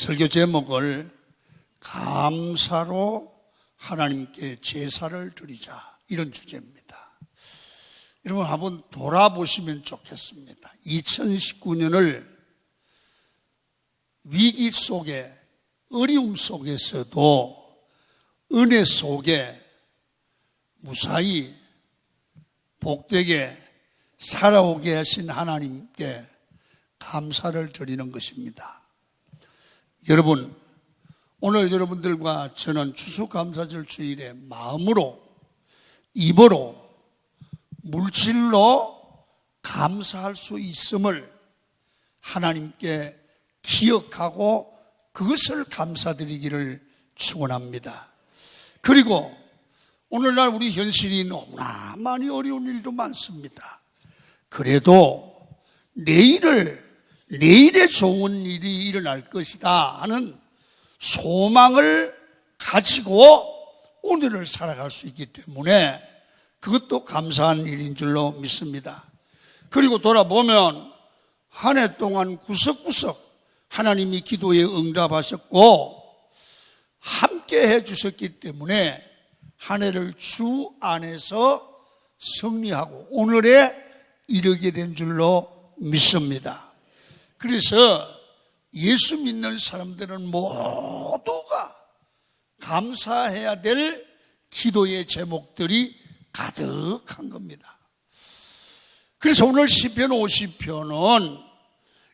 설교 제목을 감사로 하나님께 제사를 드리자, 이런 주제입니다. 여러분 한번 돌아보시면 좋겠습니다. 2019년을 위기 속에, 어려움 속에서도 은혜 속에 무사히 복되게 살아오게 하신 하나님께 감사를 드리는 것입니다. 여러분, 오늘 여러분들과 저는 추수감사절 주일에 마음으로, 입으로, 물질로 감사할 수 있음을 하나님께 기억하고 그것을 감사드리기를 축원합니다. 그리고 오늘날 우리 현실이 너무나 많이 어려운 일도 많습니다. 그래도 내일에 좋은 일이 일어날 것이다 하는 소망을 가지고 오늘을 살아갈 수 있기 때문에 그것도 감사한 일인 줄로 믿습니다. 그리고 돌아보면 한 해 동안 구석구석 하나님이 기도에 응답하셨고 함께 해주셨기 때문에 한 해를 주 안에서 승리하고 오늘에 이르게 된 줄로 믿습니다. 그래서 예수 믿는 사람들은 모두가 감사해야 될 기도의 제목들이 가득한 겁니다. 그래서 오늘 시편 50편은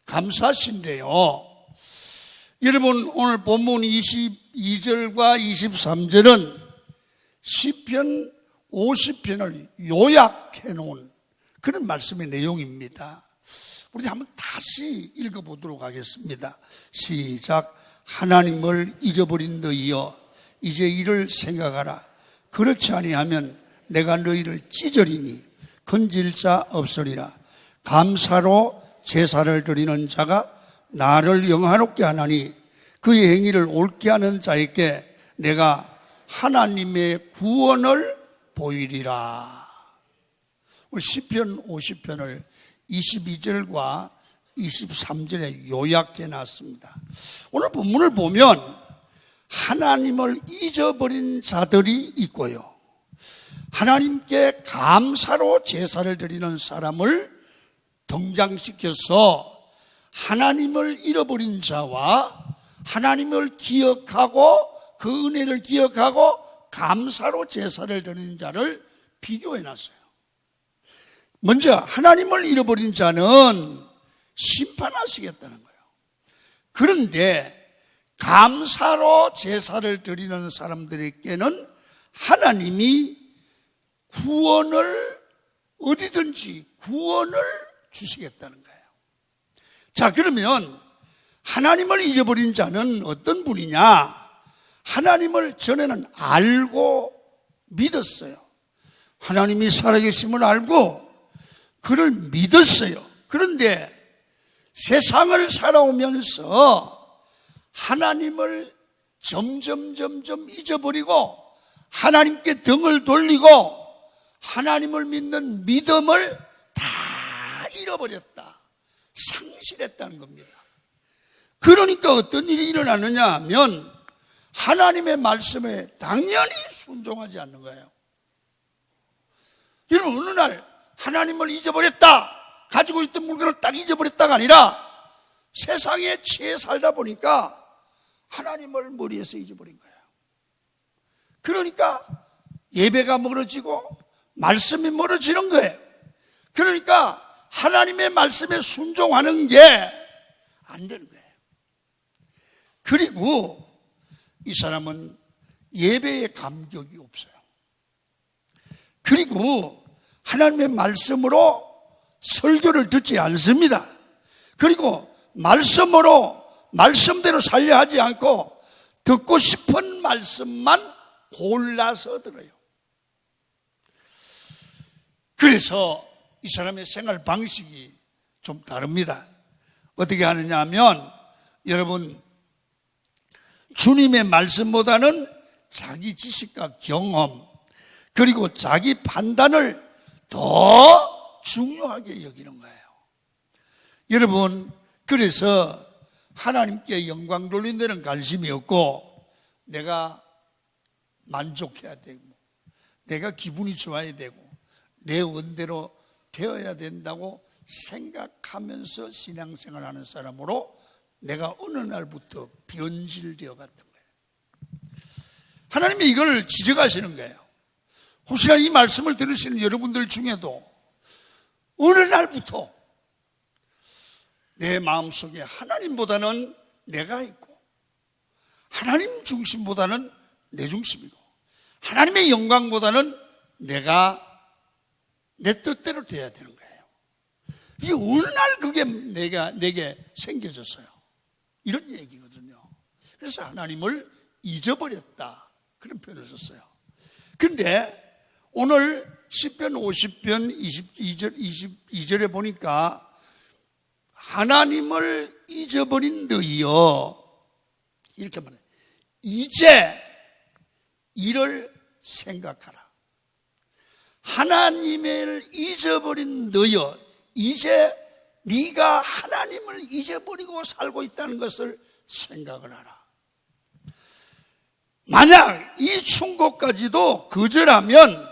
감사시인데요. 여러분 오늘 본문 22절과 23절은 시편 50편을 요약해 놓은 그런 말씀의 내용입니다. 우리 한번 다시 읽어보도록 하겠습니다. 시작. 하나님을 잊어버린 너희여 이제 이를 생각하라. 그렇지 아니하면 내가 너희를 찢으리니 건질 자 없으리라. 감사로 제사를 드리는 자가 나를 영화롭게 하나니 그의 행위를 옳게 하는 자에게 내가 하나님의 구원을 보이리라. 시편 50편을 22절과 23절에 요약해 놨습니다. 오늘 본문을 보면 하나님을 잊어버린 자들이 있고요, 하나님께 감사로 제사를 드리는 사람을 등장시켜서 하나님을 잃어버린 자와 하나님을 기억하고 그 은혜를 기억하고 감사로 제사를 드리는 자를 비교해 놨어요. 먼저 하나님을 잃어버린 자는 심판하시겠다는 거예요. 그런데 감사로 제사를 드리는 사람들에게는 하나님이 구원을 어디든지 구원을 주시겠다는 거예요. 자, 그러면 하나님을 잊어버린 자는 어떤 분이냐? 하나님을 전에는 알고 믿었어요. 하나님이 살아계심을 알고 그를 믿었어요. 그런데 세상을 살아오면서 하나님을 점점 잊어버리고 하나님께 등을 돌리고 하나님을 믿는 믿음을 다 잃어버렸다, 상실했다는 겁니다. 그러니까 어떤 일이 일어나느냐 하면 하나님의 말씀에 당연히 순종하지 않는 거예요. 여러분, 어느 날 하나님을 잊어버렸다, 가지고 있던 물건을 딱 잊어버렸다가 아니라 세상에 취해 살다 보니까 하나님을 머리에서 잊어버린 거예요. 그러니까 예배가 멀어지고 말씀이 멀어지는 거예요. 그러니까 하나님의 말씀에 순종하는 게 안 되는 거예요. 그리고 이 사람은 예배에 감격이 없어요. 그리고 하나님의 말씀으로 설교를 듣지 않습니다. 그리고 말씀대로 살려 하지 않고 듣고 싶은 말씀만 골라서 들어요. 그래서 이 사람의 생활 방식이 좀 다릅니다. 어떻게 하느냐 하면, 여러분, 주님의 말씀보다는 자기 지식과 경험, 그리고 자기 판단을 더 중요하게 여기는 거예요. 여러분, 그래서 하나님께 영광 돌리는 데는 관심이 없고 내가 만족해야 되고 내가 기분이 좋아야 되고 내 원대로 되어야 된다고 생각하면서 신앙생활하는 사람으로 내가 어느 날부터 변질되어 갔던 거예요. 하나님이 이걸 지적하시는 거예요. 혹시나 이 말씀을 들으시는 여러분들 중에도 어느 날부터 내 마음속에 하나님보다는 내가 있고 하나님 중심보다는 내 중심이고 하나님의 영광보다는 내가 내 뜻대로 돼야 되는 거예요. 이게 어느 날 그게 내게 생겨졌어요. 이런 얘기거든요. 그래서 하나님을 잊어버렸다 그런 표현을 썼어요. 그런데 오늘 시편 50편 22절에 보니까 하나님을 잊어버린 너희여 이렇게 말해요. 이제 이를 생각하라. 하나님을 잊어버린 너희여 이제 네가 하나님을 잊어버리고 살고 있다는 것을 생각을 하라. 만약 이 충고까지도 거절하면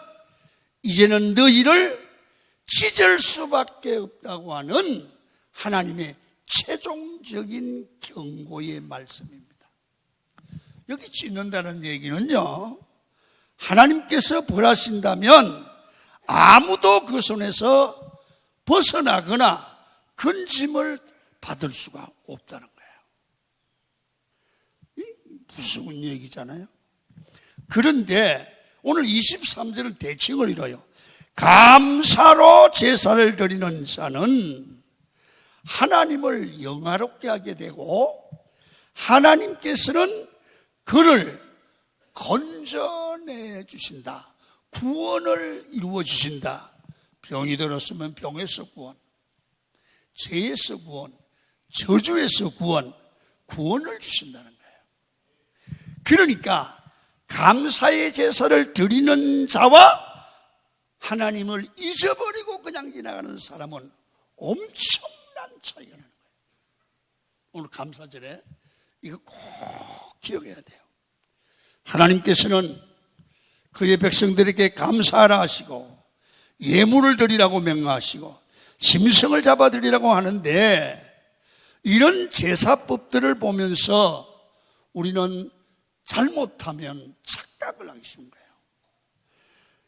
이제는 너희를 찢을 수밖에 없다고 하는 하나님의 최종적인 경고의 말씀입니다. 여기 찢는다는 얘기는요, 하나님께서 벌하신다면 아무도 그 손에서 벗어나거나 건짐을 받을 수가 없다는 거예요. 무서운 얘기잖아요. 그런데 오늘 23절은 대칭을 이뤄요. 감사로 제사를 드리는 자는 하나님을 영화롭게 하게 되고 하나님께서는 그를 건져내 주신다. 구원을 이루어 주신다. 병이 들었으면 병에서 구원, 죄에서 구원, 저주에서 구원을 주신다는 거예요. 그러니까 감사의 제사를 드리는 자와 하나님을 잊어버리고 그냥 지나가는 사람은 엄청난 차이가 나는 거예요. 오늘 감사절에 이거 꼭 기억해야 돼요. 하나님께서는 그의 백성들에게 감사하라 하시고 예물을 드리라고 명하시고 짐승을 잡아드리라고 하는데 이런 제사법들을 보면서 우리는 잘못하면 착각을 하기 쉬운 거예요.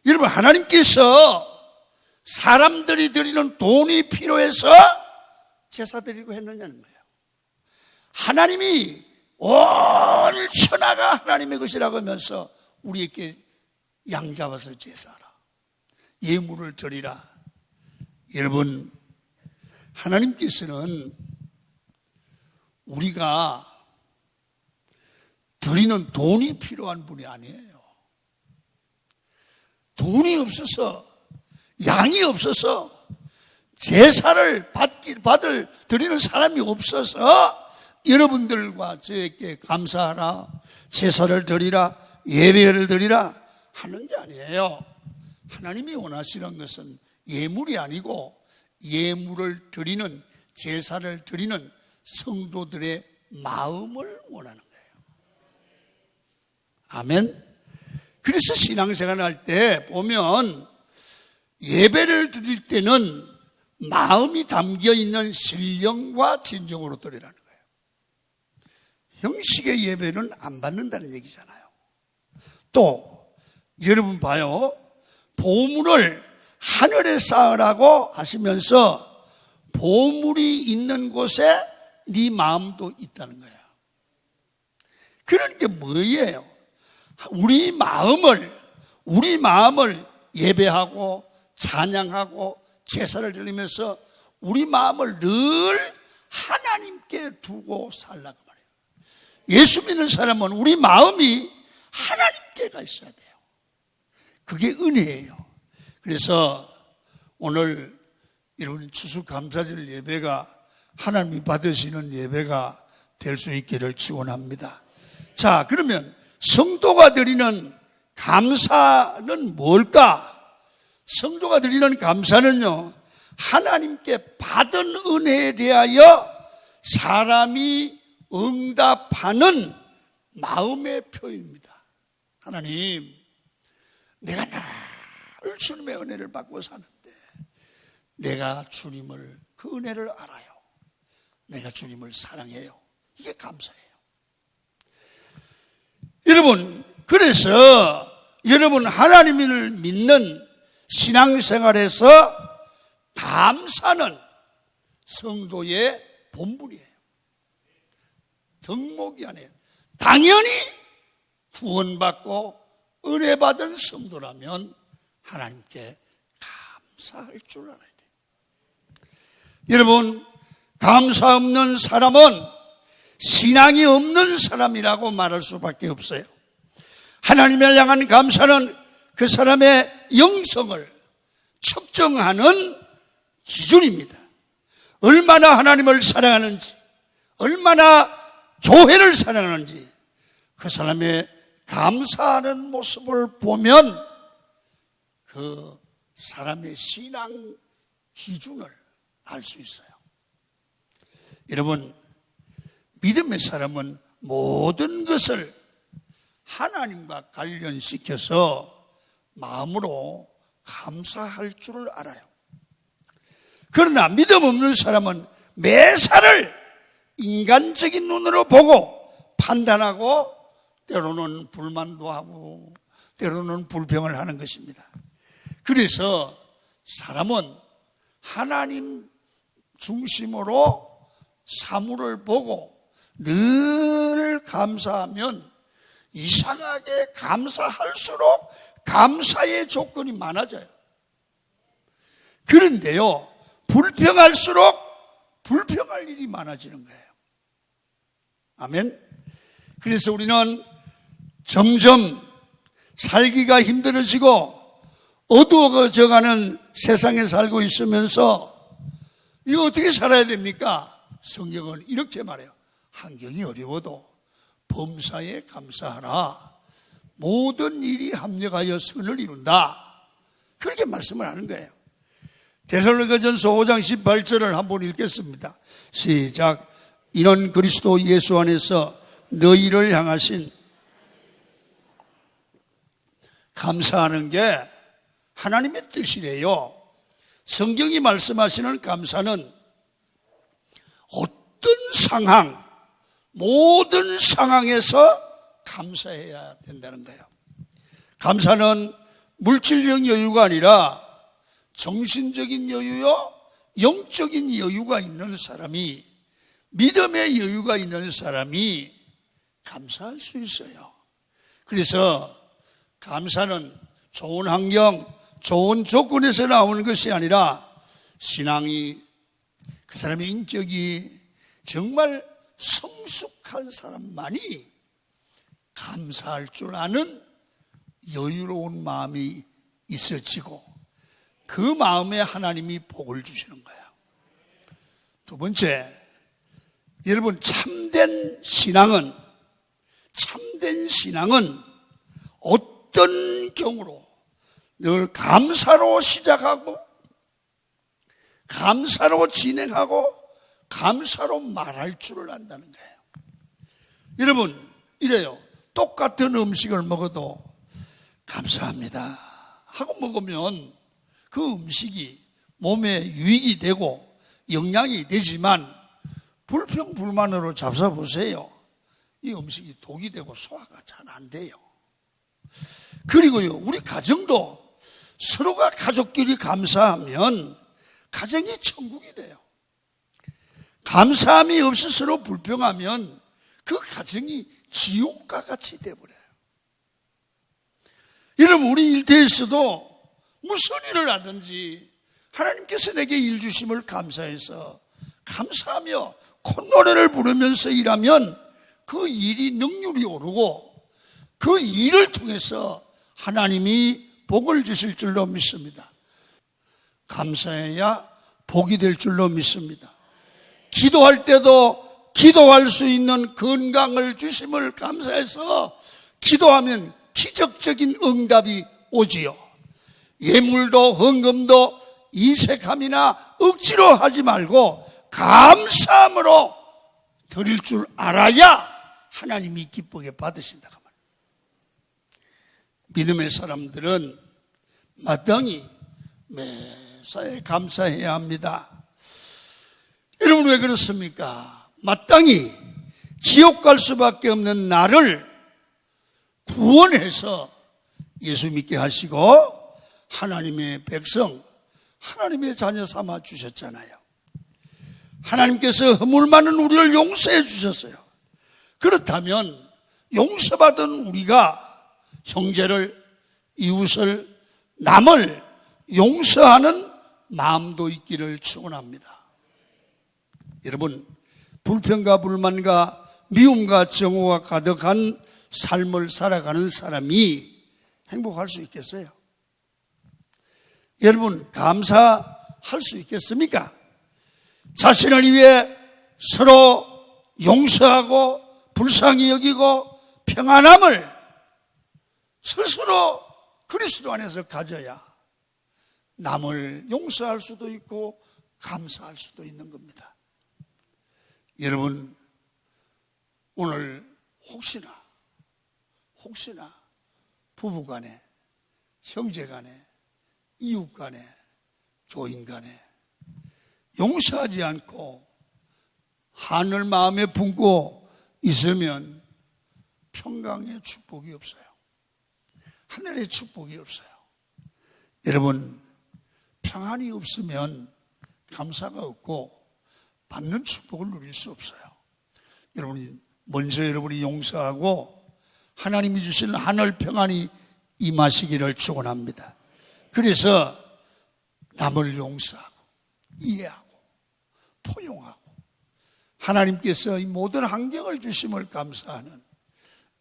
여러분, 하나님께서 사람들이 드리는 돈이 필요해서 제사 드리고 했느냐는 거예요. 하나님이 온 천하가 하나님의 것이라고 하면서 우리에게 양 잡아서 제사하라, 예물을 드리라. 여러분, 하나님께서는 우리가 드리는 돈이 필요한 분이 아니에요. 돈이 없어서, 양이 없어서, 제사를 드리는 사람이 없어서 여러분들과 저에게 감사하라, 제사를 드리라, 예배를 드리라 하는 게 아니에요. 하나님이 원하시는 것은 예물이 아니고 예물을 드리는, 제사를 드리는 성도들의 마음을 원하는 거예요. 아멘. 그래서 신앙생활 할 때 보면 예배를 드릴 때는 마음이 담겨있는 신령과 진정으로 드리라는 거예요. 형식의 예배는 안 받는다는 얘기잖아요. 또 여러분 봐요. 보물을 하늘에 쌓으라고 하시면서 보물이 있는 곳에 네 마음도 있다는 거예요. 그런 게 뭐예요? 우리 마음을 예배하고 찬양하고 제사를 드리면서 우리 마음을 늘 하나님께 두고 살라고 말해요. 예수 믿는 사람은 우리 마음이 하나님께 가 있어야 돼요. 그게 은혜예요. 그래서 오늘 여러분 추수감사절 예배가 하나님이 받으시는 예배가 될 수 있기를 축원합니다. 자, 그러면 성도가 드리는 감사는 뭘까? 성도가 드리는 감사는요, 하나님께 받은 은혜에 대하여 사람이 응답하는 마음의 표현입니다. 하나님, 내가 늘 주님의 은혜를 받고 사는데 내가 주님을, 그 은혜를 알아요. 내가 주님을 사랑해요. 이게 감사해요. 여러분, 그래서 여러분 하나님을 믿는 신앙생활에서 감사는 성도의 본분이에요. 덕목이 아니에요. 당연히 구원받고 은혜받은 성도라면 하나님께 감사할 줄 알아야 돼요. 여러분, 감사 없는 사람은 신앙이 없는 사람이라고 말할 수밖에 없어요. 하나님을 향한 감사는 그 사람의 영성을 측정하는 기준입니다. 얼마나 하나님을 사랑하는지, 얼마나 교회를 사랑하는지 그 사람의 감사하는 모습을 보면 그 사람의 신앙 기준을 알 수 있어요. 여러분, 믿음의 사람은 모든 것을 하나님과 관련시켜서 마음으로 감사할 줄을 알아요. 그러나 믿음 없는 사람은 매사를 인간적인 눈으로 보고 판단하고 때로는 불만도 하고 때로는 불평을 하는 것입니다. 그래서 사람은 하나님 중심으로 사물을 보고 늘 감사하면 이상하게 감사할수록 감사의 조건이 많아져요. 그런데요, 불평할수록 불평할 일이 많아지는 거예요. 아멘. 그래서 우리는 점점 살기가 힘들어지고 어두워져가는 세상에 살고 있으면서 이거 어떻게 살아야 됩니까? 성경은 이렇게 말해요. 환경이 어려워도 범사에 감사하라. 모든 일이 합력하여 선을 이룬다. 그렇게 말씀을 하는 거예요. 데살로니가전서 5장 18절을 한번 읽겠습니다. 시작. 이는 그리스도 예수 안에서 너희를 향하신 감사하는 게 하나님의 뜻이래요. 성경이 말씀하시는 감사는 어떤 상황, 모든 상황에서 감사해야 된다는 거예요. 감사는 물질적 여유가 아니라 정신적인 여유요, 영적인 여유가 있는 사람이, 믿음의 여유가 있는 사람이 감사할 수 있어요. 그래서 감사는 좋은 환경, 좋은 조건에서 나오는 것이 아니라 신앙이, 그 사람의 인격이 정말 성숙한 사람만이 감사할 줄 아는 여유로운 마음이 있어지고 그 마음에 하나님이 복을 주시는 거예요. 두 번째, 여러분 참된 신앙은 어떤 경우로 늘 감사로 시작하고 감사로 진행하고 감사로 말할 줄을 안다는 거예요. 여러분 이래요. 똑같은 음식을 먹어도 감사합니다 하고 먹으면 그 음식이 몸에 유익이 되고 영양이 되지만 불평불만으로 잡숴보세요. 이 음식이 독이 되고 소화가 잘 안 돼요. 그리고요, 우리 가정도 서로가 가족끼리 감사하면 가정이 천국이 돼요. 감사함이 없이 서로 불평하면 그 가정이 지옥과 같이 돼버려요. 여러분, 우리 일터에서도 무슨 일을 하든지 하나님께서 내게 일 주심을 감사해서 감사하며 콧노래를 부르면서 일하면 그 일이 능률이 오르고 그 일을 통해서 하나님이 복을 주실 줄로 믿습니다. 감사해야 복이 될 줄로 믿습니다. 기도할 때도 기도할 수 있는 건강을 주심을 감사해서 기도하면 기적적인 응답이 오지요. 예물도 헌금도 인색함이나 억지로 하지 말고 감사함으로 드릴 줄 알아야 하나님이 기쁘게 받으신다고 말합니다. 믿음의 사람들은 마땅히 매사에 감사해야 합니다. 여러분, 왜 그렇습니까? 마땅히 지옥 갈 수밖에 없는 나를 구원해서 예수 믿게 하시고 하나님의 백성, 하나님의 자녀 삼아 주셨잖아요. 하나님께서 허물 많은 우리를 용서해 주셨어요. 그렇다면 용서받은 우리가 형제를, 이웃을, 남을 용서하는 마음도 있기를 축원합니다. 여러분, 불평과 불만과 미움과 정오가 가득한 삶을 살아가는 사람이 행복할 수 있겠어요? 여러분, 감사할 수 있겠습니까? 자신을 위해 서로 용서하고 불쌍히 여기고 평안함을 스스로 그리스도 안에서 가져야 남을 용서할 수도 있고 감사할 수도 있는 겁니다. 여러분, 오늘 혹시나 부부간에, 형제간에, 이웃간에, 교인간에 용서하지 않고 한을 마음에 품고 있으면 평강의 축복이 없어요. 하늘의 축복이 없어요. 여러분, 평안이 없으면 감사가 없고 받는 축복을 누릴 수 없어요. 여러분이 용서하고 하나님이 주시는 하늘 평안이 임하시기를 축원합니다. 그래서 남을 용서하고 이해하고 포용하고 하나님께서 이 모든 환경을 주심을 감사하는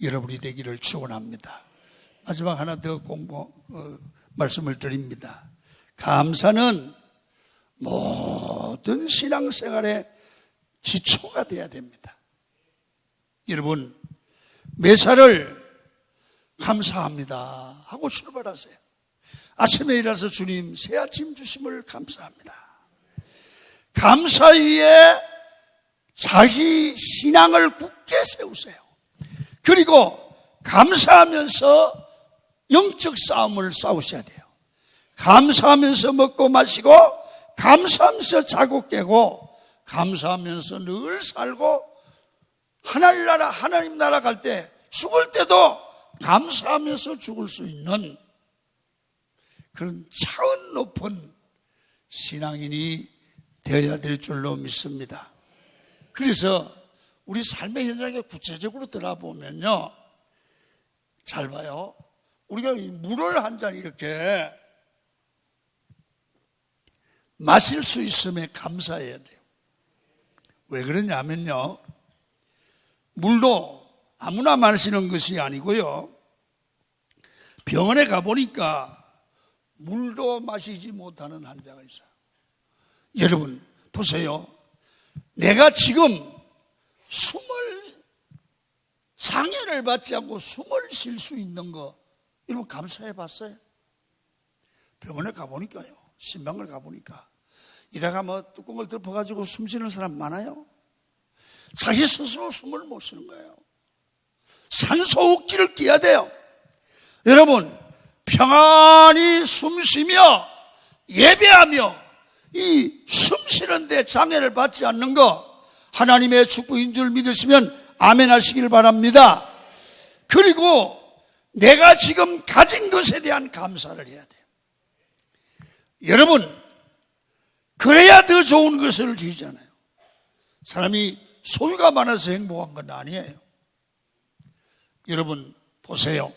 여러분이 되기를 축원합니다. 마지막 하나 더 말씀을 드립니다. 감사는 모든 신앙생활의 기초가 되어야 됩니다. 여러분, 매사를 감사합니다 하고 출발하세요. 아침에 일어나서 주님 새 아침 주심을 감사합니다. 감사 위에 자기 신앙을 굳게 세우세요. 그리고 감사하면서 영적 싸움을 싸우셔야 돼요. 감사하면서 먹고 마시고 감사하면서 자고 깨고 감사하면서 늘 살고 하늘나라 하나님 나라 갈 때 죽을 때도 감사하면서 죽을 수 있는 그런 차원 높은 신앙인이 되어야 될 줄로 믿습니다. 그래서 우리 삶의 현장에 구체적으로 들어보면요, 잘 봐요. 우리가 물을 한 잔 이렇게 마실 수 있음에 감사해야 돼요. 왜 그러냐면요, 물도 아무나 마시는 것이 아니고요, 병원에 가보니까 물도 마시지 못하는 환자가 있어요. 여러분 보세요. 내가 지금 상해를 받지 않고 숨을 쉴 수 있는 거, 여러분 감사해 봤어요? 병원에 가보니까요, 신방을 가보니까 이다가 뚜껑을 덮어가지고 숨 쉬는 사람 많아요. 자기 스스로 숨을 못 쉬는 거예요. 산소호흡기를 끼야 돼요. 여러분, 평안히 숨 쉬며 예배하며 이 숨 쉬는데 장애를 받지 않는 거 하나님의 축복인 줄 믿으시면 아멘 하시길 바랍니다. 그리고 내가 지금 가진 것에 대한 감사를 해야 돼요. 여러분, 그래야 더 좋은 것을 주잖아요. 사람이 소유가 많아서 행복한 건 아니에요. 여러분 보세요.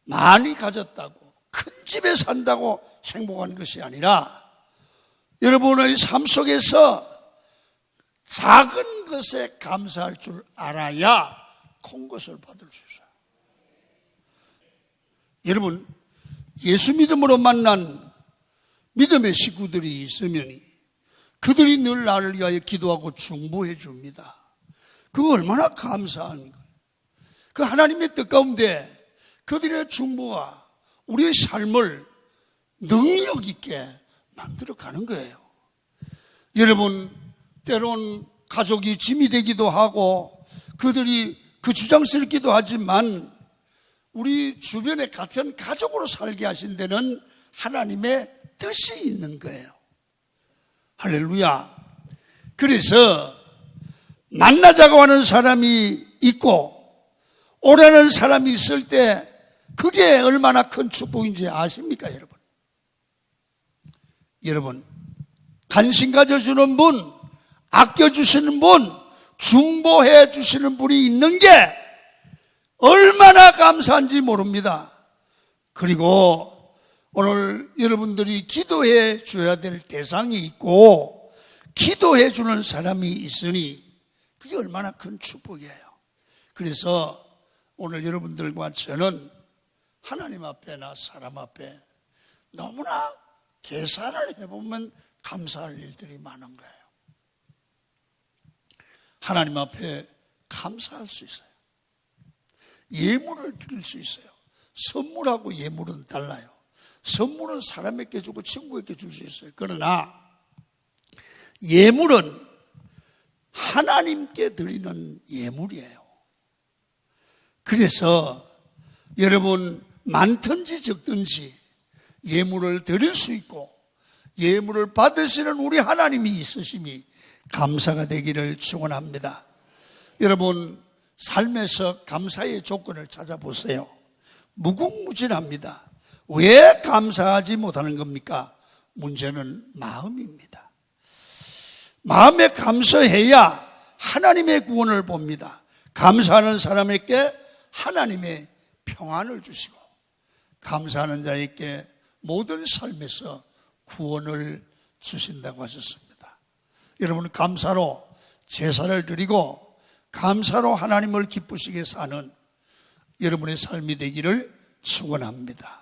많이 가졌다고, 큰 집에 산다고 행복한 것이 아니라 여러분의 삶 속에서 작은 것에 감사할 줄 알아야 큰 것을 받을 수 있어요. 여러분, 예수 믿음으로 만난 믿음의 식구들이 있으면 그들이 늘 나를 위하여 기도하고 중보해 줍니다. 그거 얼마나 감사한 거예요. 그 하나님의 뜻 가운데 그들의 중보가 우리의 삶을 능력 있게 만들어 가는 거예요. 여러분, 때론 가족이 짐이 되기도 하고 그들이 그 주장스럽기도 하지만 우리 주변에 같은 가족으로 살게 하신 데는 하나님의 뜻이 있는 거예요. 할렐루야. 그래서 만나자고 하는 사람이 있고 오라는 사람이 있을 때 그게 얼마나 큰 축복인지 아십니까, 여러분? 여러분, 관심 가져주는 분, 아껴주시는 분, 중보해 주시는 분이 있는 게 얼마나 감사한지 모릅니다. 그리고 오늘 여러분들이 기도해 줘야 될 대상이 있고 기도해 주는 사람이 있으니 그게 얼마나 큰 축복이에요. 그래서 오늘 여러분들과 저는 하나님 앞에나 사람 앞에 너무나 계산을 해보면 감사할 일들이 많은 거예요. 하나님 앞에 감사할 수 있어요. 예물을 드릴 수 있어요. 선물하고 예물은 달라요. 선물은 사람에게 주고 친구에게 줄 수 있어요. 그러나 예물은 하나님께 드리는 예물이에요. 그래서 여러분 많든지 적든지 예물을 드릴 수 있고 예물을 받으시는 우리 하나님이 있으심이 감사가 되기를 축원합니다. 여러분 삶에서 감사의 조건을 찾아보세요. 무궁무진합니다. 왜 감사하지 못하는 겁니까? 문제는 마음입니다. 마음에 감사해야 하나님의 구원을 봅니다. 감사하는 사람에게 하나님의 평안을 주시고 감사하는 자에게 모든 삶에서 구원을 주신다고 하셨습니다. 여러분 감사로 제사를 드리고 감사로 하나님을 기쁘시게 사는 여러분의 삶이 되기를 축원합니다.